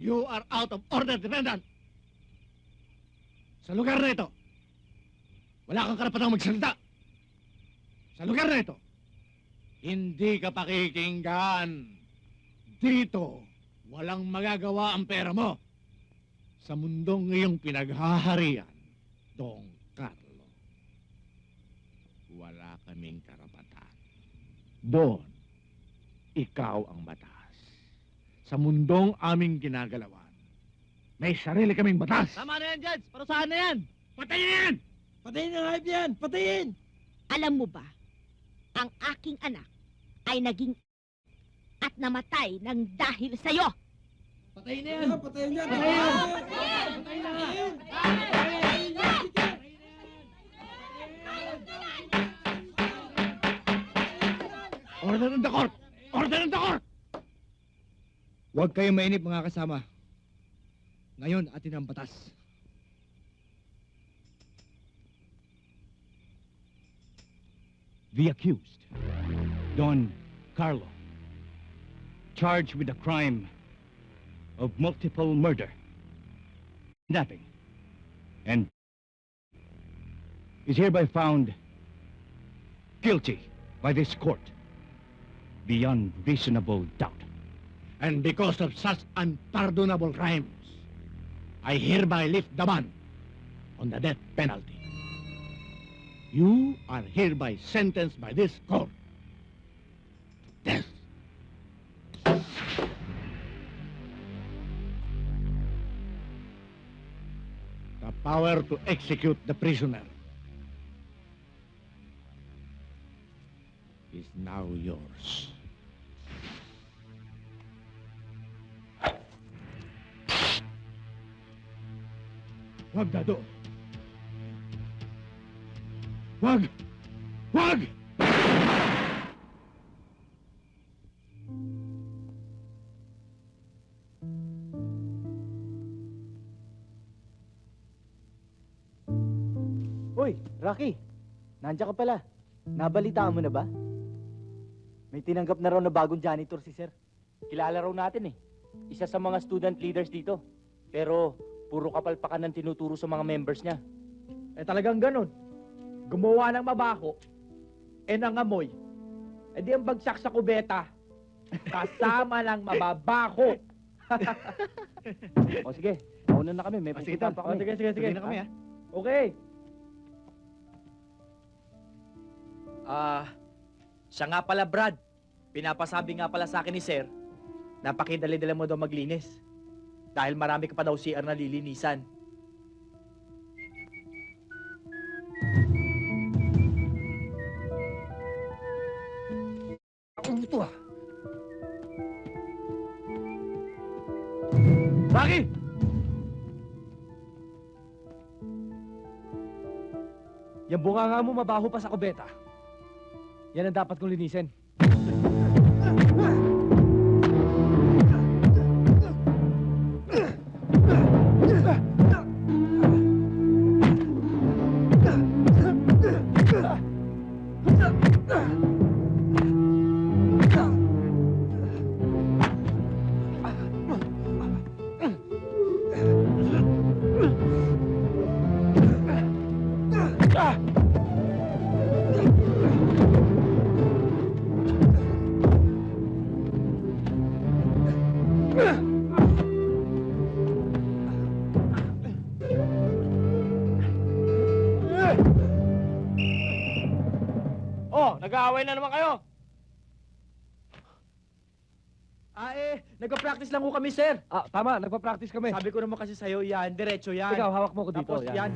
You are out of order, defendant! Sa lugar na ito, wala kang karapatang magsalita. Sa lugar na ito, hindi ka pakikinggan. Dito, walang magagawa ang pera mo. Sa mundong iyong pinaghaharian, Don Carlo, wala kaming karapatan. Doon, ikaw ang batas. Sa mundong aming ginagalawan, may sarili kaming batas. Tama na yan, Judge! Parusahan na yan! Patayin na yan! Patayin ang hype yan! Patayin! Alam mo ba, ang aking anak ay naging at namatay ng dahil sa'yo. Patayin na yan! Patayin yan! Patayin na yan! Order in the court! Order in the court! Huwag kayong mainip mga kasama. Ngayon, atin ang batas. The accused, Don Carlo, charged with the crime of multiple murder, kidnapping, and is hereby found guilty by this court beyond reasonable doubt. And because of such unpardonable crimes, I hereby lift the ban on the death penalty. You are hereby sentenced by this court to death. The power to execute the prisoner is now yours. Wag, Dado. Wag! Wag! Uy, Rocky! Nandiyan ka pala. Nabalitaan mo na ba? May tinanggap na raw na bagong janitor si Sir. Kilala raw natin eh. Isa sa mga student leaders dito. Pero puro kapalpakan ang tinuturo sa mga members niya. Eh talagang ganun. Gumawa ng mabaho, nangamoy. Eh di ang bagsak sa kubeta, kasama ng mababaho. O sige, mauna na kami. May Sige, pupuntahan pa kami. sige. Tuloy na kami, ha? Okay. Siya nga pala, Brad. Pinapasabi nga pala sa akin ni Sir, napakidali-dali mo daw maglinis. Dahil marami ka pa daw CR na lilinisan. Ito ah! Rocky! Yung bunganga mo mabaho pa sa kubeta. Yan ang dapat kong linisin. Oh, nag-aaway na naman kayo. Nagpa-practice lang ko kami, Sir. Tama, nagpa-practice kami. Sabi ko naman kasi sa'yo, yan, diretso yan. Ikaw, hawak mo ko dito. Tapos yan.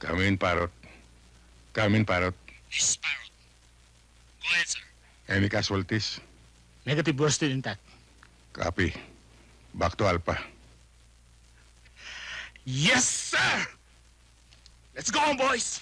Come in, Parrot. Come in, Parrot. This is Parrot. Go ahead, sir. Any casualties? Negative, we're still intact. Copy. Back to Alpha. Yes, sir! Let's go on, boys!